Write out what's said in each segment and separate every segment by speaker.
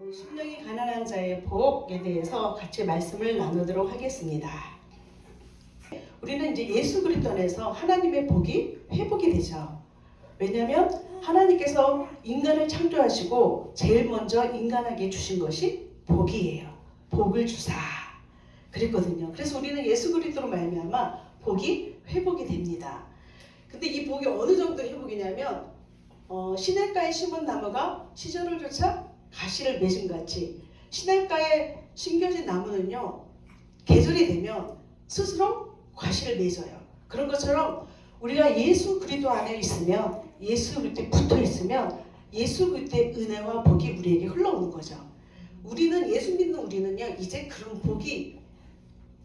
Speaker 1: 심령이 가난한 자의 복에 대해서 같이 말씀을 나누도록 하겠습니다. 우리는 이제 예수 그리스도 안에서 하나님의 복이 회복이 되죠. 왜냐하면 하나님께서 인간을 창조하시고 제일 먼저 인간에게 주신 것이 복이에요. 복을 주사 그랬거든요. 그래서 우리는 예수 그리스도로 말미암아 복이 회복이 됩니다. 근데 이 복이 어느 정도 회복이냐면 시냇가에 심은 나무가 시절을 쫓아 가시를 맺은 같이 시냇가에 심겨진 나무는요 계절이 되면 스스로 과실을 맺어요. 그런 것처럼 우리가 예수 그리스도 안에 있으면 예수 그리스도에 붙어 있으면 예수 그리스도의 은혜와 복이 우리에게 흘러오는 거죠. 우리는 예수 믿는 우리는요 이제 그런 복이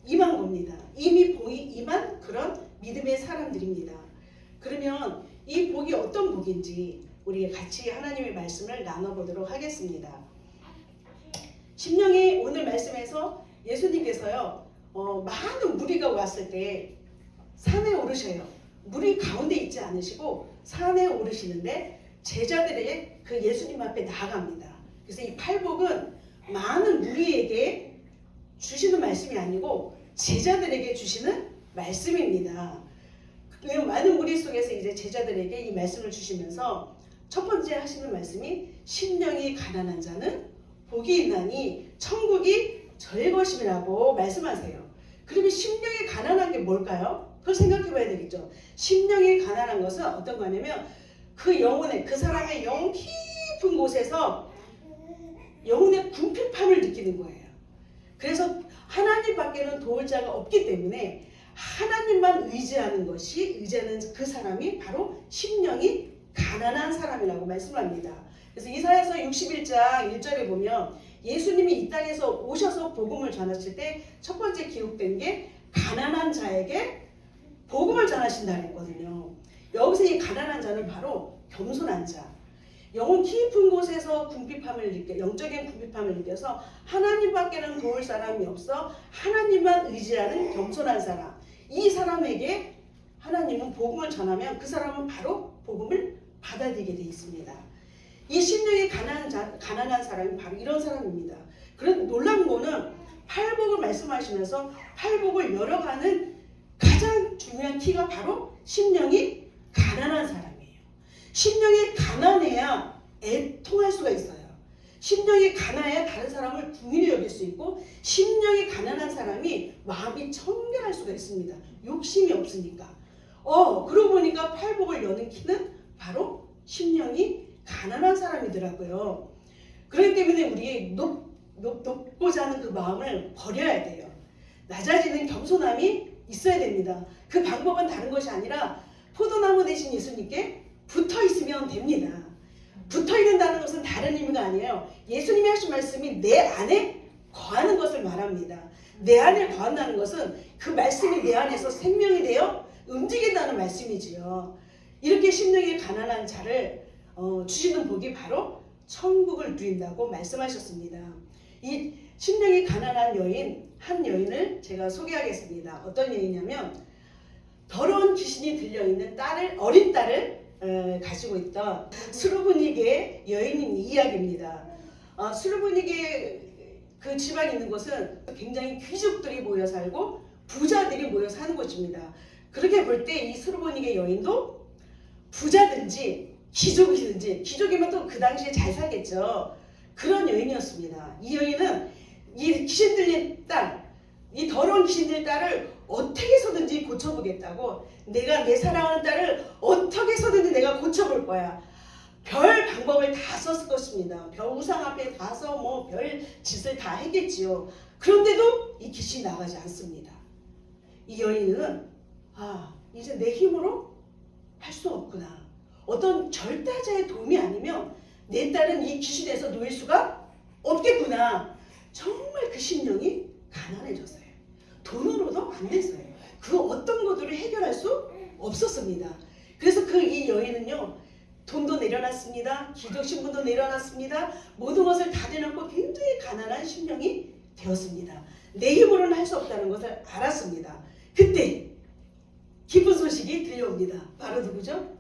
Speaker 1: 임한 겁니다. 이미 복이 임한 그런 믿음의 사람들입니다. 그러면 이 복이 어떤 복인지 우리 같이 하나님의 말씀을 나눠보도록 하겠습니다. 심령이 오늘 말씀에서 예수님께서요 많은 무리가 왔을 때 산에 오르셔요. 무리 가운데 있지 않으시고 산에 오르시는데 제자들에게 그 예수님 앞에 나아갑니다. 그래서 이 팔복은 많은 무리에게 주시는 말씀이 아니고 제자들에게 주시는 말씀입니다. 많은 무리 속에서 이제 제자들에게 이 말씀을 주시면서 첫 번째 하시는 말씀이 심령이 가난한 자는 복이 있나니 천국이 저의 것임이라고 말씀하세요. 그러면 심령이 가난한 게 뭘까요? 그걸 생각해 봐야 되겠죠. 심령이 가난한 것은 어떤 거냐면 그 영혼의 그 사람의 영 깊은 곳에서 영혼의 궁핍함을 느끼는 거예요. 그래서 하나님밖에는 도울 자가 없기 때문에 하나님만 의지하는 그 사람이 바로 심령이 가난한 사람이라고 말씀합니다. 그래서 이사야서 61장 1절에 보면 예수님이 이 땅에서 오셔서 복음을 전하실 때 첫 번째 기록된 게 가난한 자에게 복음을 전하신다 했거든요. 여기서 이 가난한 자는 바로 겸손한 자, 영혼 깊은 곳에서 영적인 궁핍함을 느껴서 하나님밖에는 도울 사람이 없어 하나님만 의지하는 겸손한 사람, 이 사람에게 하나님은 복음을 전하면 그 사람은 바로 복음을 받아들이게 되어 있습니다. 이 심령이 가난한 사람이 바로 이런 사람입니다. 그런 놀라운 거는 팔복을 말씀하시면서 팔복을 열어가는 가장 중요한 키가 바로 심령이 가난한 사람이에요. 심령이 가난해야 애통할 수가 있어요. 심령이 가난해야 다른 사람을 궁일히 여길 수 있고 심령이 가난한 사람이 마음이 청결할 수가 있습니다. 욕심이 없으니까. 그러고 보니까 팔복을 여는 키는 바로 심령이 가난한 사람이더라고요. 그렇기 때문에 우리 높고자 하는 그 마음을 버려야 돼요. 낮아지는 겸손함이 있어야 됩니다. 그 방법은 다른 것이 아니라 포도나무 대신 예수님께 붙어 있으면 됩니다. 붙어 있는다는 것은 다른 의미가 아니에요. 예수님이 하신 말씀이 내 안에 거하는 것을 말합니다. 내 안에 거한다는 것은 그 말씀이 내 안에서 생명이 되어 움직인다는 말씀이지요. 이렇게 심령이 가난한 자를 주시는 복이 바로 천국을 누린다고 말씀하셨습니다. 이 심령이 가난한 한 여인을 제가 소개하겠습니다. 어떤 여인이냐면 더러운 귀신이 들려있는 어린 딸을 가지고 있던 수르브니게 여인의 이야기입니다. 수르브니게 그 지방에 있는 곳은 굉장히 귀족들이 모여 살고 부자들이 모여 사는 곳입니다. 그렇게 볼 때 이 수르브니게 여인도 부자든지 귀족이면 또 그 당시에 잘 살겠죠. 그런 여인이었습니다. 이 여인은 이 귀신 들린 딸, 이 더러운 귀신 들린 딸을 어떻게 해서든지 고쳐보겠다고, 내가 내 사랑하는 딸을 어떻게 해서든지 내가 고쳐볼 거야. 별 방법을 다 썼을 것입니다. 별 우상 앞에 가서 별 짓을 다 했겠지요. 그런데도 이 귀신이 나가지 않습니다. 이 여인은 이제 내 힘으로 할 수 없구나. 어떤 절대자의 도움이 아니면 내 딸은 이 귀신에서 놓일 수가 없겠구나. 정말 그 심령이 가난해졌어요. 돈으로도 안 됐어요. 그 어떤 것들을 해결할 수 없었습니다. 그래서 이 여인은요, 돈도 내려놨습니다. 기독 신분도 내려놨습니다. 모든 것을 다 내놓고 굉장히 가난한 심령이 되었습니다. 내 힘으로는 할 수 없다는 것을 알았습니다. 그때 기쁜 소식이 들려옵니다. 바로 누구죠?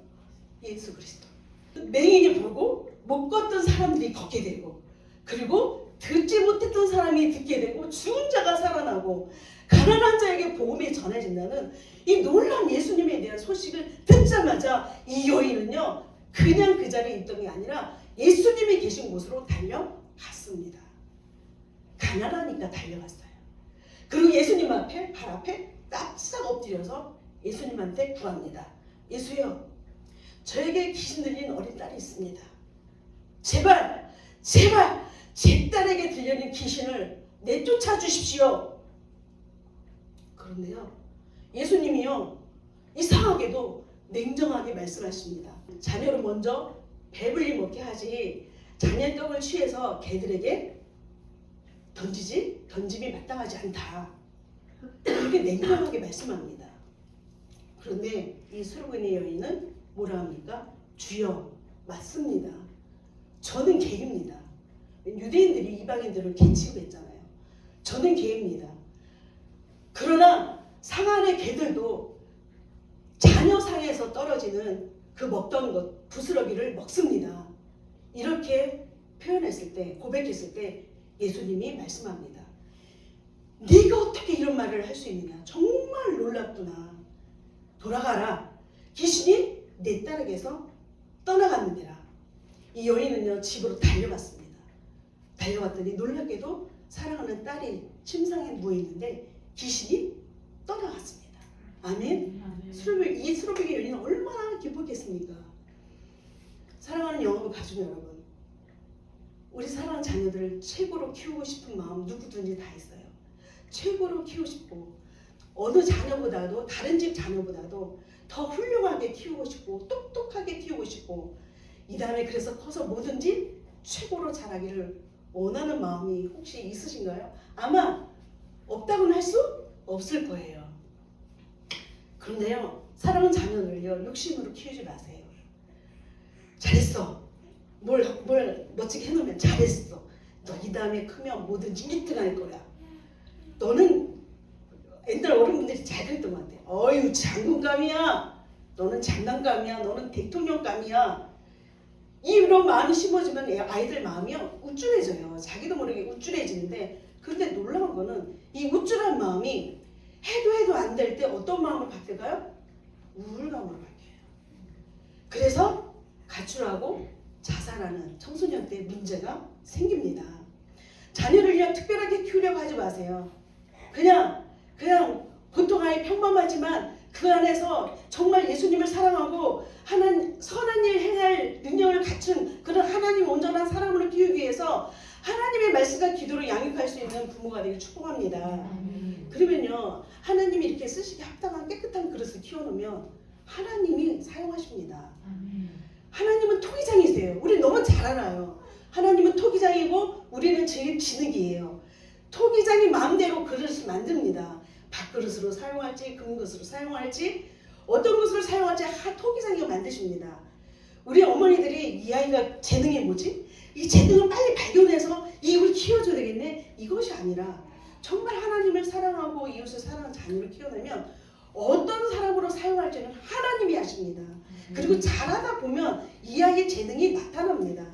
Speaker 1: 예수 그리스도. 맹인이 보고 못 걷던 사람들이 걷게 되고 그리고 듣지 못했던 사람이 듣게 되고 죽은 자가 살아나고 가난한 자에게 복음이 전해진다는 이 놀라운 예수님에 대한 소식을 듣자마자 이 여인은요 그냥 그 자리에 있던 게 아니라 예수님이 계신 곳으로 달려갔습니다. 가난하니까 달려갔어요. 그리고 예수님 앞에 발 앞에 납작 엎드려서 예수님한테 구합니다. 예수여, 저에게 귀신 들린 어린 딸이 있습니다. 제발 제 딸에게 들려는 귀신을 내쫓아 주십시오. 그런데요 예수님이요 이상하게도 냉정하게 말씀하십니다. 자녀를 먼저 배불리 먹게 하지 자녀의 떡을 취해서 개들에게 던짐이 마땅하지 않다. 그렇게 냉정하게 말씀합니다. 그런데 이 수르근의 여인은 뭐라 합니까? 주여, 맞습니다. 저는 개입니다. 유대인들이 이방인들을 개 취급했잖아요. 저는 개입니다. 그러나 상 안의 개들도 자녀 상에서 떨어지는 그 먹던 것 부스러기를 먹습니다. 이렇게 표현했을 때, 고백했을 때 예수님이 말씀합니다. 네가 어떻게 이런 말을 할 수 있느냐? 정말 놀랍구나. 돌아가라. 귀신이 내 딸에게서 떠나갔느니라. 이 여인은요 집으로 달려갔습니다. 달려갔더니 놀랍게도 사랑하는 딸이 침상에 누워있는데 귀신이 떠나갔습니다. 아멘. 이 수르백의 여인은 얼마나 기뻤겠습니까? 사랑하는 영혼의 가족 여러분, 우리 사랑하는 자녀들을 최고로 키우고 싶은 마음 누구든지 다 있어요. 최고로 키우고 싶고 어느 자녀보다도 다른 집 자녀보다도 더 훌륭하게 키우고 싶고 똑똑하게 키우고 싶고 이 다음에 그래서 커서 뭐든지 최고로 자라기를 원하는 마음이 혹시 있으신가요? 아마 없다고는 할 수 없을 거예요. 그런데요 사랑하는 자녀들을요 욕심으로 키우지 마세요. 잘했어. 뭘 멋지게 해놓으면 잘했어. 너 이 다음에 크면 뭐든지 1등 할 거야. 너는 옛날 어른분들이 잘 그랬던 것 같아. 어휴 장군감이야. 너는 장난감이야. 너는 대통령감이야. 이런 마음이 심어지면 아이들 마음이요 우쭐해져요. 자기도 모르게 우쭐해지는데 근데 놀라운 거는 이 우쭐한 마음이 해도 안 될 때 어떤 마음으로 바뀌어가요? 우울감으로 바뀌어요. 그래서 가출하고 자살하는 청소년 때 문제가 생깁니다. 자녀를 그냥 특별하게 키우려고 하지 마세요. 그냥 보통 아이 평범하지만 그 안에서 정말 예수님을 사랑하고 선한 일 행할 능력을 갖춘 그런 하나님 온전한 사람으로 키우기 위해서 하나님의 말씀과 기도로 양육할 수 있는 부모가 되길 축복합니다. 그러면요 하나님이 이렇게 쓰시기 합당한 깨끗한 그릇을 키워놓으면 하나님이 사용하십니다. 하나님은 토기장이세요. 우리 너무 잘 알아요. 하나님은 토기장이고 우리는 제일 진흙이에요. 토기장이 마음대로 그릇을 만듭니다. 밥그릇으로 사용할지 금그릇으로 사용할지 어떤 것으로 사용할지 토기장이가 만드십니다. 우리 어머니들이 이 아이가 재능이 뭐지? 이 재능을 빨리 발견해서 이걸 키워줘야 되겠네? 이것이 아니라 정말 하나님을 사랑하고 이웃을 사랑하는 자녀를 키워내면 어떤 사람으로 사용할지는 하나님이 아십니다. 그리고 자라다 보면 이 아이의 재능이 나타납니다.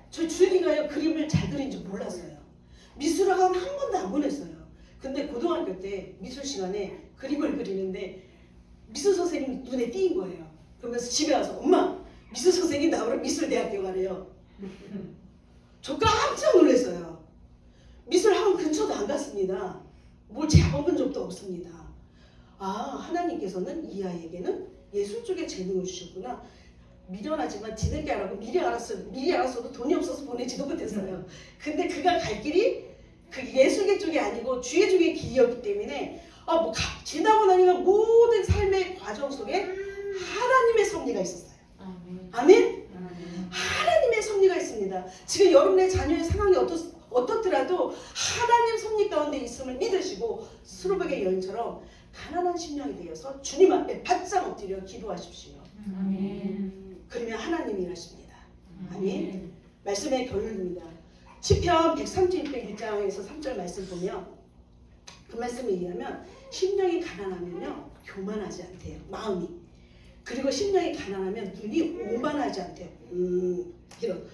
Speaker 1: 저 주연이가요 그림을 잘 그리는지 몰랐어요. 미술학원 한 번도 안 보냈어요. 근데 고등학교 때 미술 시간에 그림을 그리는데 미술 선생님 눈에 띄인 거예요. 그러면서 집에 와서 엄마 미술 선생님 나오러 미술대학교 가래요. 저 깜짝 놀랐어요. 미술학원 근처도 안 갔습니다. 뭘 잡아본 적도 없습니다. 아 하나님께서는 이 아이에게는 예술 쪽에 재능을 주셨구나. 미련하지만 뒤늦게 알았고 미리 알았어도 돈이 없어서 보내지도 못했어요. 근데 그가 갈 길이 그 예술계 쪽이 아니고 주의 쪽의 길이었기 때문에 지나고 나니까 모든 삶의 과정 속에 하나님의 섭리가 있었어요. 아멘? 하나님의 섭리가 있습니다. 지금 여러분의 자녀의 상황이 어떻더라도 하나님 섭리 가운데 있음을 믿으시고 수르백의 여인처럼 가난한 심령이 되어서 주님 앞에 바짝 엎드려 기도하십시오. 그러면 하나님이 일하십니다. 아멘. 말씀의 결론입니다. 시편 131장 3절 말씀 보면 그 말씀에 의하면 심령이 가난하면요 교만하지 않대요. 마음이. 그리고 심령이 가난하면 눈이 오만하지 않대요. 이런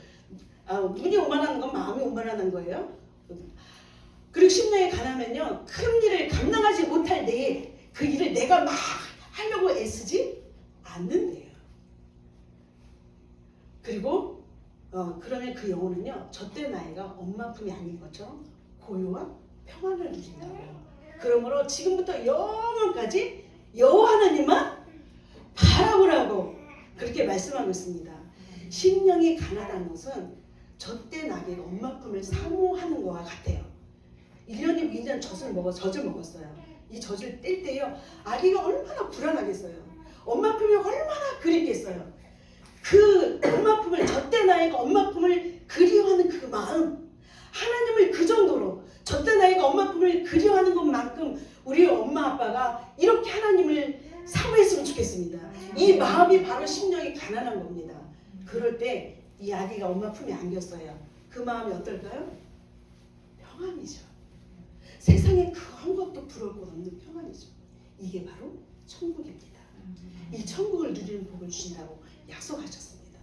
Speaker 1: 눈이 오만한 건 마음이 오만한 거예요. 그리고 심령이 가난하면요, 큰 일을 감당하지 못할 때에 그 일을 내가 막 하려고 애쓰지 않는데요. 그리고 그러면 그 영혼은요, 젖된 나이가 엄마 품이 아닌 것처럼 고요와 평안을 누린다고요. 그러므로 지금부터 영원까지 여호와 하나님만 바라보라고 그렇게 말씀하고 있습니다. 심령이 가난한 것은 젖된 아기가 엄마 품을 사모하는 것과 같아요. 1년이고 2년 젖을 먹었어요. 이 젖을 뗄 때요, 아기가 얼마나 불안하겠어요. 엄마 품이 얼마나 그립겠어요. 그 엄마 품을, 젖된 아이가 엄마 품을 그리워하는 그 마음, 하나님을 그 정도로 젖된 아이가 엄마 품을 그리워하는 것만큼 우리 엄마 아빠가 이렇게 하나님을 사모했으면 좋겠습니다. 이 마음이 바로 심령이 가난한 겁니다. 그럴 때 이 아기가 엄마 품에 안겼어요. 그 마음이 어떨까요? 평안이죠. 세상에 그 아무것도 부러울 것 없는 평안이죠. 이게 바로 천국입니다. 이 천국을 누리는 복을 주신다고 약속하셨습니다.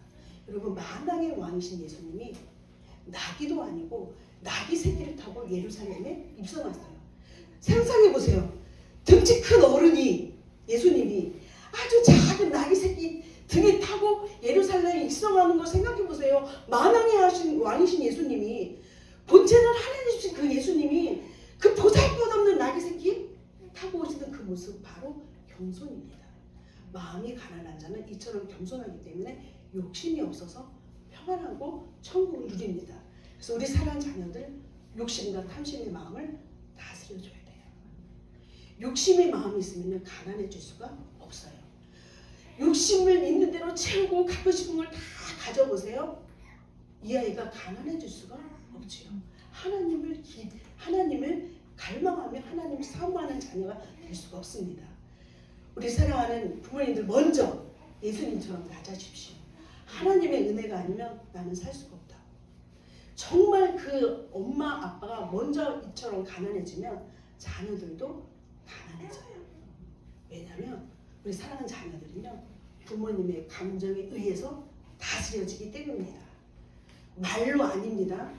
Speaker 1: 여러분, 만왕의 왕이신 예수님이 나귀도 아니고 나귀 새끼를 타고 예루살렘에 입성했어요. 상상해 보세요. 등치 큰 어른이, 예수님이 아주 작은 나귀 새끼 등에 타고 예루살렘에 입성하는 걸 생각해 보세요. 만왕의 왕이신 예수님이, 본체는 하나님이신 그 예수님이 그 보잘것없는 나귀 새끼 타고 오시는 그 모습, 바로 겸손입니다. 마음이 가난한 자는 이처럼 겸손하기 때문에 욕심이 없어서 평안하고 천국을 누립니다. 그래서 우리 사랑하는 자녀들, 욕심과 탐심의 마음을 다스려줘야 돼요. 욕심의 마음이 있으면 가난해질 수가 없어요. 욕심을 있는 대로 채우고 갖고 싶은 걸 다 가져보세요. 이 아이가 가난해질 수가 없지요. 하나님을 갈망하며 하나님을 사모하는 자녀가 될 수가 없습니다. 우리 사랑하는 부모님들, 먼저 예수님처럼 낮아집시오. 하나님의 은혜가 아니면 나는 살 수가 없다. 정말 그 엄마 아빠가 먼저 이처럼 가난해지면 자녀들도 가난해져요. 왜냐하면 우리 사랑하는 자녀들은요, 부모님의 감정에 의해서 다스려지기 때문입니다. 말로 아닙니다.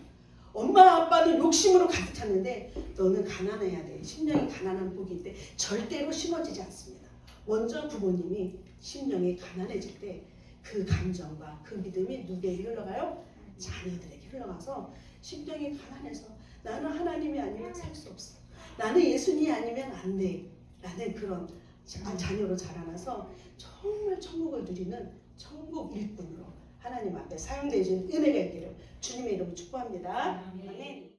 Speaker 1: 엄마 아빠는 욕심으로 가득 찼는데 너는 가난해야 돼. 심령이 가난한 복인데 절대로 심어지지 않습니다. 먼저 부모님이 심령이 가난해질 때 그 감정과 그 믿음이 누구에게 흘러가요? 자녀들에게 흘러가서 심령이 가난해서 나는 하나님이 아니면 살 수 없어. 나는 예수님이 아니면 안 돼. 라는 그런 자녀로 자라나서 정말 천국을 누리는 천국 일꾼으로 하나님 앞에 사용되어지는 은혜가 있기를 주님의 이름으로 축복합니다. 아멘.